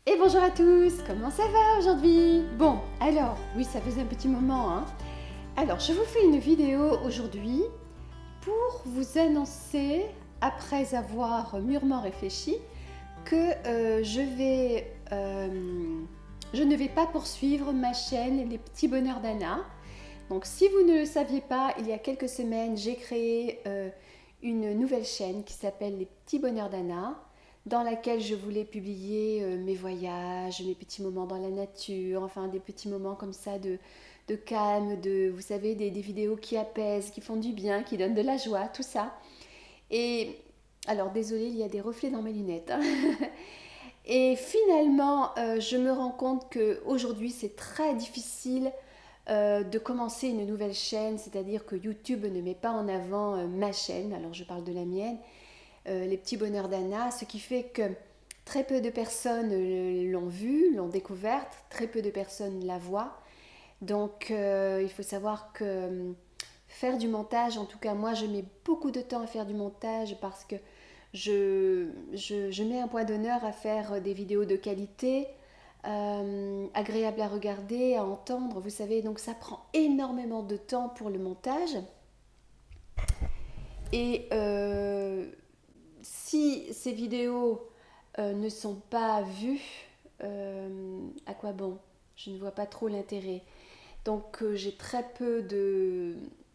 Et bonjour à tous, comment ça va aujourd'hui? Bon, alors, oui, ça faisait un petit moment, hein. Alors, je vous fais une vidéo aujourd'hui pour vous annoncer, après avoir mûrement réfléchi, que je ne vais pas poursuivre ma chaîne Les Petits Bonheurs d'Anna. Donc, si vous ne le saviez pas, il y a quelques semaines, j'ai créé une nouvelle chaîne qui s'appelle Les Petits Bonheurs d'Anna, dans laquelle je voulais publier mes voyages, mes petits moments dans la nature, enfin des petits moments comme ça de calme, vous savez, des vidéos qui apaisent, qui font du bien, qui donnent de la joie, tout ça. Et alors, désolée, il y a des reflets dans mes lunettes, hein. Et finalement, je me rends compte qu'aujourd'hui, c'est très difficile de commencer une nouvelle chaîne, c'est-à-dire que YouTube ne met pas en avant ma chaîne, alors je parle de la mienne, Les Petits Bonheurs d'Anna, ce qui fait que très peu de personnes l'ont vue, l'ont découverte, très peu de personnes la voient. Donc il faut savoir que faire du montage, en tout cas moi je mets beaucoup de temps à faire du montage parce que je mets un point d'honneur à faire des vidéos de qualité, agréables à regarder, à entendre, vous savez, donc ça prend énormément de temps pour le montage. Et si ces vidéos ne sont pas vues, à quoi bon? Je ne vois pas trop l'intérêt. Donc j'ai très peu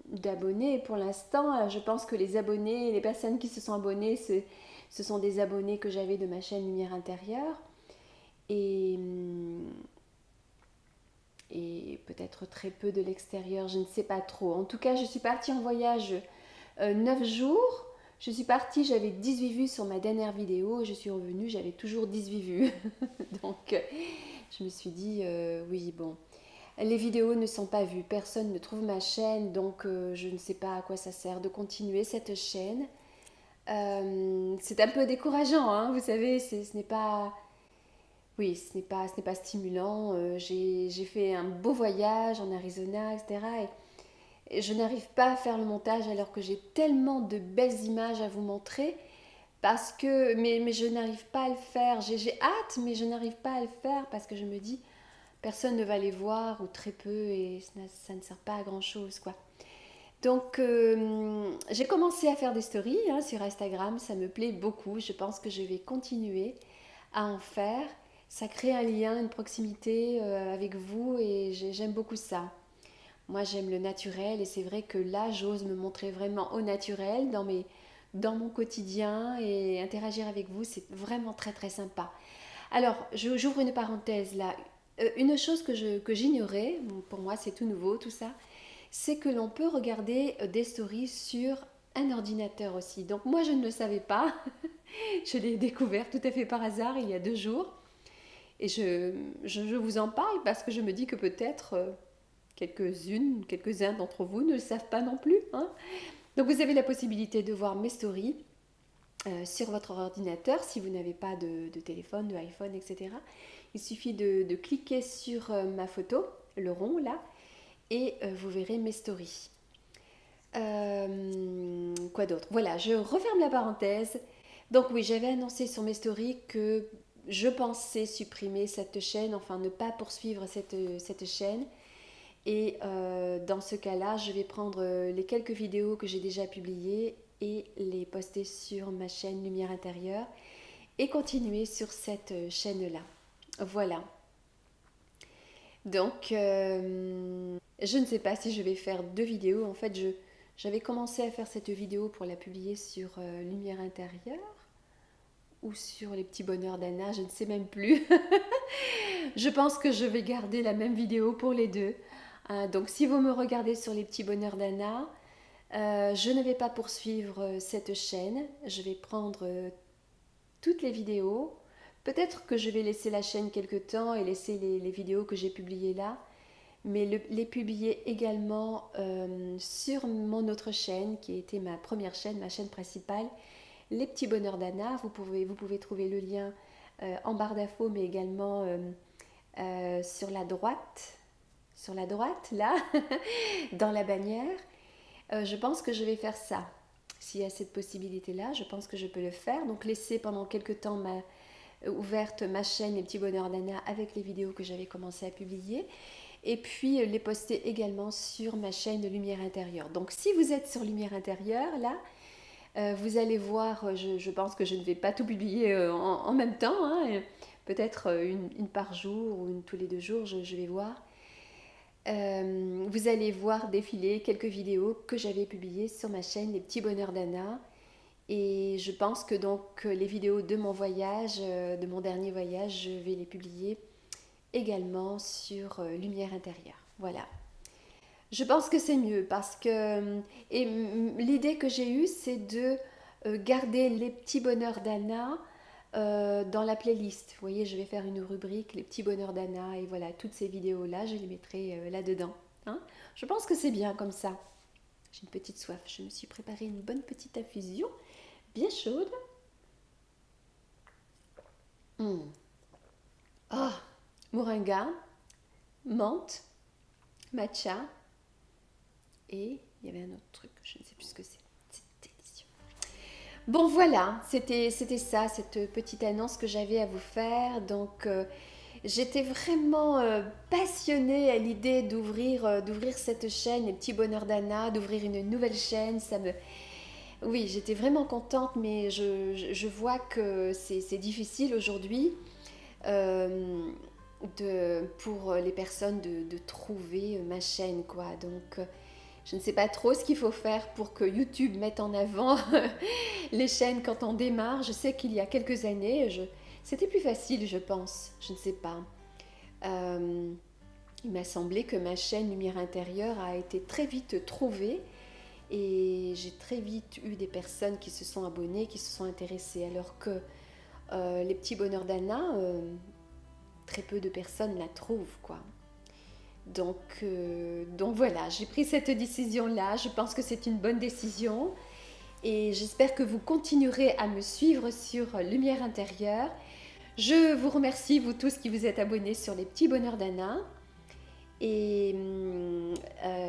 d'abonnés pour l'instant. Alors, je pense que les abonnés, les personnes qui se sont abonnées, ce sont des abonnés que j'avais de ma chaîne Lumière Intérieure. Et, et peut-être très peu de l'extérieur, je ne sais pas trop. En tout cas, je suis partie en voyage 9 jours. Je suis partie, j'avais 18 vues sur ma dernière vidéo. Je suis revenue, j'avais toujours 18 vues. Donc, je me suis dit, oui, bon, les vidéos ne sont pas vues, personne ne trouve ma chaîne, donc je ne sais pas à quoi ça sert de continuer cette chaîne. C'est un peu décourageant, hein, vous savez, ce n'est pas... Oui, ce n'est pas stimulant. J'ai fait un beau voyage en Arizona, etc. Et je n'arrive pas à faire le montage alors que j'ai tellement de belles images à vous montrer. Parce que, mais je n'arrive pas à le faire. J'ai hâte, mais je n'arrive pas à le faire parce que je me dis, personne ne va les voir ou très peu et ça ne sert pas à grand chose quoi. Donc j'ai commencé à faire des stories hein, sur Instagram, ça me plaît beaucoup, je pense que je vais continuer à en faire. Ça crée un lien, une proximité avec vous et j'aime beaucoup ça. Moi j'aime le naturel et c'est vrai que là j'ose me montrer vraiment au naturel dans mon quotidien et interagir avec vous, c'est vraiment très très sympa. Alors, j'ouvre une parenthèse là. Une chose que j'ignorais, pour moi c'est tout nouveau tout ça, c'est que l'on peut regarder des stories sur un ordinateur aussi. Donc moi je ne le savais pas, je l'ai découvert tout à fait par hasard il y a 2 jours. Et je vous en parle parce que je me dis que peut-être quelques-uns d'entre vous ne le savent pas non plus, hein. Donc vous avez la possibilité de voir mes stories sur votre ordinateur si vous n'avez pas de téléphone, de iPhone, etc. Il suffit de cliquer sur ma photo, le rond là, et vous verrez mes stories. Quoi d'autre? Voilà, je referme la parenthèse. Donc oui, j'avais annoncé sur mes stories que je pensais supprimer cette chaîne, enfin ne pas poursuivre cette chaîne. Et dans ce cas-là, je vais prendre les quelques vidéos que j'ai déjà publiées et les poster sur ma chaîne Lumière Intérieure et continuer sur cette chaîne-là. Voilà. Donc, je ne sais pas si je vais faire 2 vidéos. En fait, j'avais commencé à faire cette vidéo pour la publier sur Lumière Intérieure ou sur les petits bonheurs d'Anna, je ne sais même plus. Je pense que je vais garder la même vidéo pour les deux. Donc, si vous me regardez sur les petits bonheurs d'Anna, je ne vais pas poursuivre cette chaîne. Je vais prendre toutes les vidéos. Peut-être que je vais laisser la chaîne quelque temps et laisser les vidéos que j'ai publiées là, mais les publier également sur mon autre chaîne qui était ma première chaîne, ma chaîne principale, Les Petits Bonheurs d'Anna. Vous pouvez trouver le lien en barre d'infos, mais également sur la droite là, dans la bannière. Je pense que je vais faire ça. S'il y a cette possibilité-là, je pense que je peux le faire. Donc laisser pendant quelques temps ouverte ma chaîne Les Petits Bonheurs d'Anna avec les vidéos que j'avais commencé à publier. Et puis les poster également sur ma chaîne de Lumière Intérieure. Donc si vous êtes sur Lumière Intérieure, là, vous allez voir, je pense que je ne vais pas tout publier en même temps, hein, peut-être une par jour ou une tous les 2 jours, je vais voir. Vous allez voir défiler quelques vidéos que j'avais publiées sur ma chaîne Les Petits Bonheurs d'Anna. Et je pense que donc les vidéos de mon voyage, de mon dernier voyage, je vais les publier également sur Lumière Intérieure. Voilà. Je pense que c'est mieux parce que l'idée que j'ai eue, c'est de garder les petits bonheurs d'Anna dans la playlist. Vous voyez, je vais faire une rubrique les petits bonheurs d'Anna et voilà, toutes ces vidéos-là, je les mettrai là-dedans. Hein. Je pense que c'est bien comme ça. J'ai une petite soif. Je me suis préparé une bonne petite infusion, bien chaude. Oh, moringa, menthe, matcha. Et il y avait un autre truc, je ne sais plus ce que c'est. C'est délicieux. Bon voilà, c'était ça, cette petite annonce que j'avais à vous faire. Donc j'étais vraiment passionnée à l'idée d'ouvrir cette chaîne, Les Petits Bonheurs d'Anna, d'ouvrir une nouvelle chaîne. Oui, j'étais vraiment contente, mais je vois que c'est difficile aujourd'hui pour les personnes de trouver ma chaîne, quoi. Donc je ne sais pas trop ce qu'il faut faire pour que YouTube mette en avant les chaînes quand on démarre. Je sais qu'il y a quelques années, c'était plus facile, je pense. Je ne sais pas. Il m'a semblé que ma chaîne Lumière Intérieure a été très vite trouvée et j'ai très vite eu des personnes qui se sont abonnées, qui se sont intéressées. Alors que les petits bonheurs d'Anna, très peu de personnes la trouvent, quoi. Donc voilà, j'ai pris cette décision-là. Je pense que c'est une bonne décision. Et j'espère que vous continuerez à me suivre sur Lumière Intérieure. Je vous remercie, vous tous qui vous êtes abonnés sur Les Petits Bonheurs d'Anna. Et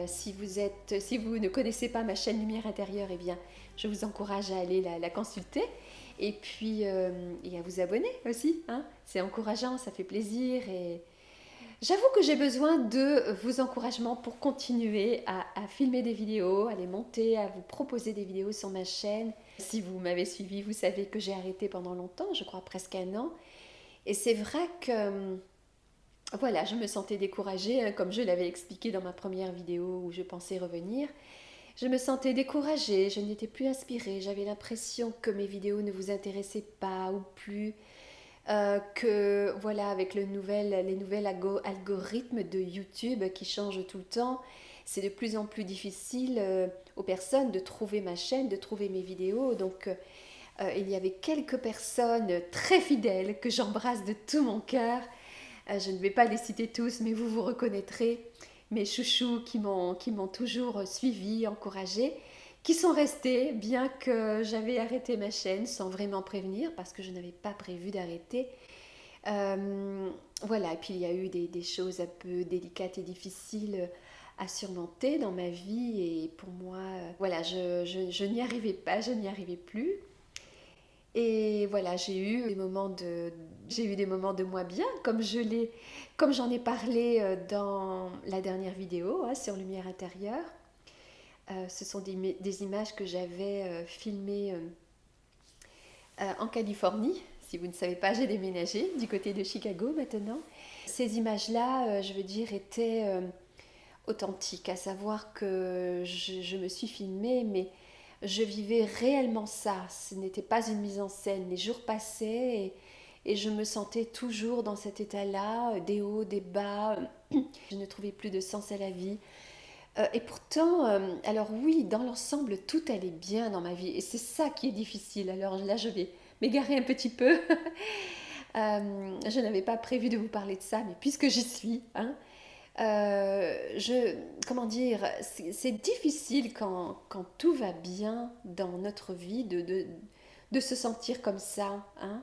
si vous ne connaissez pas ma chaîne Lumière Intérieure, eh bien, je vous encourage à aller la consulter. Et puis, et à vous abonner aussi. Hein. C'est encourageant, ça fait plaisir. Et j'avoue que j'ai besoin de vos encouragements pour continuer à filmer des vidéos, à les monter, à vous proposer des vidéos sur ma chaîne. Si vous m'avez suivi, vous savez que j'ai arrêté pendant longtemps, je crois presque 1 an. Et c'est vrai que, voilà, je me sentais découragée, comme je l'avais expliqué dans ma première vidéo où je pensais revenir. Je me sentais découragée, je n'étais plus inspirée, j'avais l'impression que mes vidéos ne vous intéressaient pas ou plus. Que voilà, avec les nouvelles algorithmes de YouTube qui changent tout le temps, c'est de plus en plus difficile aux personnes de trouver ma chaîne, de trouver mes vidéos. Donc il y avait quelques personnes très fidèles que j'embrasse de tout mon cœur. Je ne vais pas les citer tous, mais vous vous reconnaîtrez. Mes chouchous qui m'ont toujours suivi, encouragé, qui sont restés, bien que j'avais arrêté ma chaîne sans vraiment prévenir, parce que je n'avais pas prévu d'arrêter. Voilà, et puis il y a eu des choses un peu délicates et difficiles à surmonter dans ma vie, et pour moi, voilà, je n'y arrivais pas, je n'y arrivais plus. Et voilà, j'ai eu des moments de moins bien, comme j'en ai parlé dans la dernière vidéo hein, sur Lumière Intérieure. Ce sont des images que j'avais filmées en Californie. Si vous ne savez pas, j'ai déménagé du côté de Chicago maintenant. Ces images-là, je veux dire, étaient authentiques, à savoir que je me suis filmée, mais je vivais réellement ça. Ce n'était pas une mise en scène. Les jours passaient et je me sentais toujours dans cet état-là, des hauts, des bas. Je ne trouvais plus de sens à la vie. Et pourtant, alors oui, dans l'ensemble, tout allait bien dans ma vie. Et c'est ça qui est difficile. Alors là, je vais m'égarer un petit peu. Je n'avais pas prévu de vous parler de ça, mais puisque j'y suis, hein, comment dire, c'est difficile quand tout va bien dans notre vie de se sentir comme ça. Hein.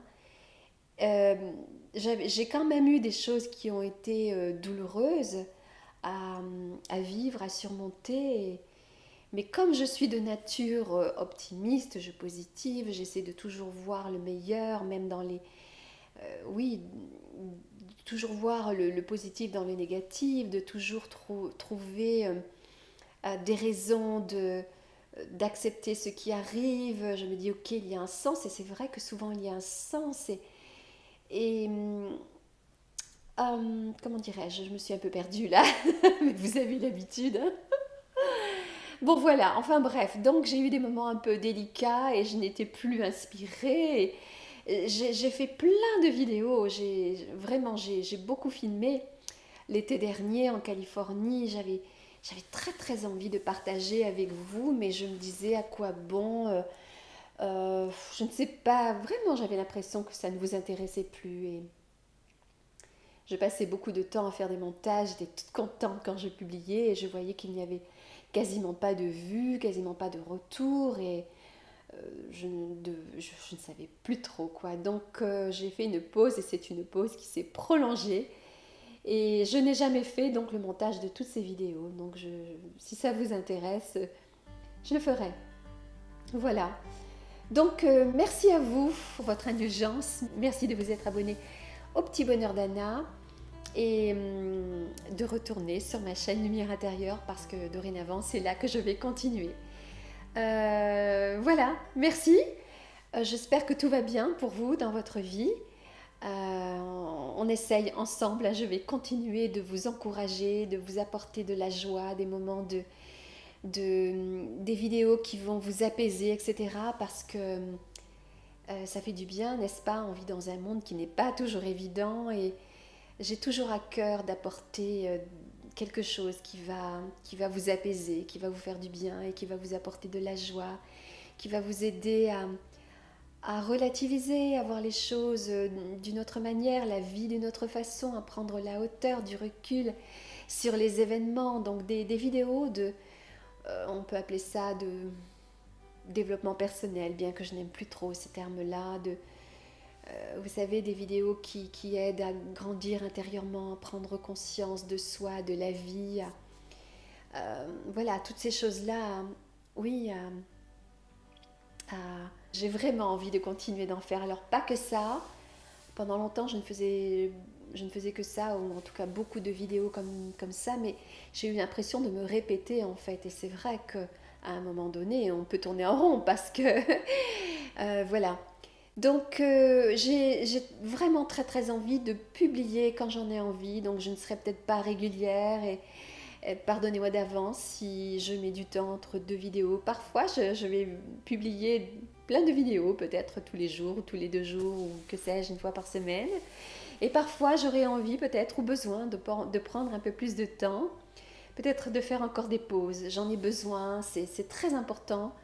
J'ai quand même eu des choses qui ont été douloureuses à vivre, à surmonter. Mais comme je suis de nature optimiste, je positive, j'essaie de toujours voir le meilleur, même oui, toujours voir le positif dans le négatif, de toujours trouver des raisons d'accepter ce qui arrive. Je me dis, ok, il y a un sens, et c'est vrai que souvent il y a un sens. Et comment dirais-je, je me suis un peu perdue là, mais vous avez l'habitude, hein. Bon voilà, enfin bref, donc j'ai eu des moments un peu délicats et je n'étais plus inspirée. J'ai fait plein de vidéos, j'ai beaucoup filmé. L'été dernier en Californie, j'avais très très envie de partager avec vous, mais je me disais à quoi bon, je ne sais pas, vraiment j'avais l'impression que ça ne vous intéressait plus. Et je passais beaucoup de temps à faire des montages, j'étais toute contente quand je publiais et je voyais qu'il n'y avait quasiment pas de vues, quasiment pas de retours et je ne savais plus trop quoi. Donc j'ai fait une pause et c'est une pause qui s'est prolongée et je n'ai jamais fait donc le montage de toutes ces vidéos. Donc si ça vous intéresse, je le ferai. Voilà. Donc merci à vous pour votre indulgence. Merci de vous être abonné au Petit Bonheur d'Anna et de retourner sur ma chaîne Lumière Intérieure parce que dorénavant c'est là que je vais continuer. Voilà, merci. J'espère que tout va bien pour vous dans votre vie. On essaye ensemble, je vais continuer de vous encourager, de vous apporter de la joie, des moments des vidéos qui vont vous apaiser, etc. Parce que ça fait du bien, n'est-ce pas? On vit dans un monde qui n'est pas toujours évident et j'ai toujours à cœur d'apporter quelque chose qui va vous apaiser, qui va vous faire du bien et qui va vous apporter de la joie, qui va vous aider à relativiser, à voir les choses d'une autre manière, la vie d'une autre façon, à prendre la hauteur, du recul sur les événements. Donc des vidéos on peut appeler ça de développement personnel, bien que je n'aime plus trop ces termes-là, vous savez, des vidéos qui aident à grandir intérieurement, à prendre conscience de soi, de la vie, voilà, toutes ces choses-là, oui, j'ai vraiment envie de continuer d'en faire. Alors pas que ça, pendant longtemps je ne faisais que ça, ou en tout cas beaucoup de vidéos comme ça, mais j'ai eu l'impression de me répéter en fait, et c'est vrai qu'à un moment donné, on peut tourner en rond parce que, voilà. Donc j'ai vraiment très très envie de publier quand j'en ai envie, donc je ne serai peut-être pas régulière et pardonnez-moi d'avance si je mets du temps entre deux vidéos. Parfois je vais publier plein de vidéos, peut-être tous les jours ou tous les 2 jours ou que sais-je, une fois par semaine. Et parfois j'aurai envie peut-être ou besoin de prendre un peu plus de temps, peut-être de faire encore des pauses. J'en ai besoin, c'est très important.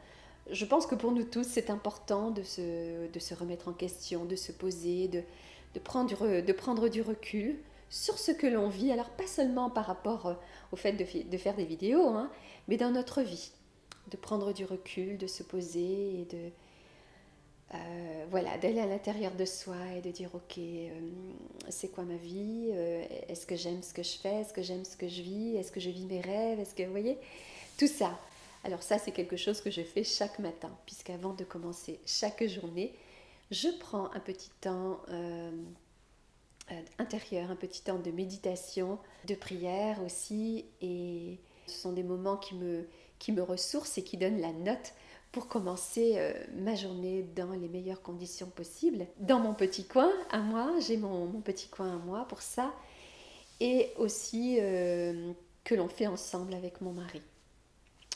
Je pense que pour nous tous, c'est important de se remettre en question, de se poser, de prendre du recul sur ce que l'on vit. Alors pas seulement par rapport au fait de faire des vidéos, hein, mais dans notre vie. De prendre du recul, de se poser et voilà, d'aller à l'intérieur de soi et de dire ok, c'est quoi ma vie, est-ce que j'aime ce que je fais, est-ce que j'aime ce que je vis, est-ce que je vis mes rêves, est-ce que, vous voyez, tout ça. Alors ça, c'est quelque chose que je fais chaque matin, puisqu'avant de commencer chaque journée, je prends un petit temps intérieur, un petit temps de méditation, de prière aussi, et ce sont des moments qui me ressourcent et qui donnent la note pour commencer ma journée dans les meilleures conditions possibles. Dans mon petit coin à moi, j'ai mon petit coin à moi pour ça, et aussi que l'on fait ensemble avec mon mari.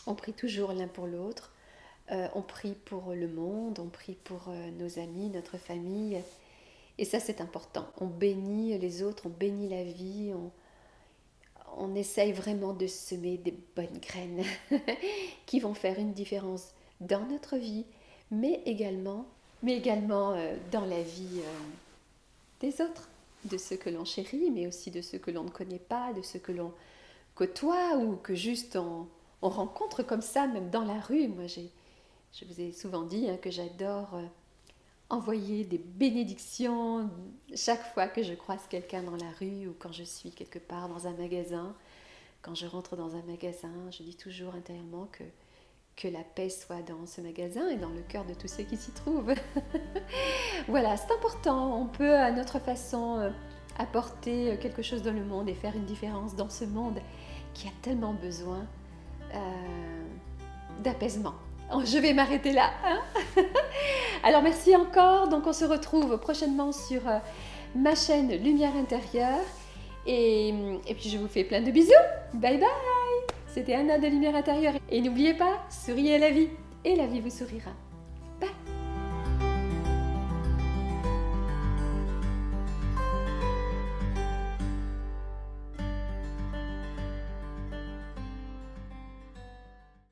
On prie toujours l'un pour l'autre, on prie pour le monde, on prie pour nos amis, notre famille, et ça c'est important. On bénit les autres, on bénit la vie, on essaye vraiment de semer des bonnes graines qui vont faire une différence dans notre vie, mais également dans la vie des autres, de ceux que l'on chérit, mais aussi de ceux que l'on ne connaît pas, de ceux que l'on côtoie ou que juste on rencontre comme ça, même dans la rue. Moi, je vous ai souvent dit que j'adore envoyer des bénédictions chaque fois que je croise quelqu'un dans la rue ou quand je suis quelque part dans un magasin. Quand je rentre dans un magasin, je dis toujours intérieurement que la paix soit dans ce magasin et dans le cœur de tous ceux qui s'y trouvent. Voilà, c'est important. On peut à notre façon apporter quelque chose dans le monde et faire une différence dans ce monde qui a tellement besoin d'apaisement. Je vais m'arrêter là. Hein. Alors merci encore. Donc on se retrouve prochainement sur ma chaîne Lumière Intérieure. Et puis je vous fais plein de bisous. Bye bye. C'était Anna de Lumière Intérieure. Et n'oubliez pas, souriez à la vie et la vie vous sourira.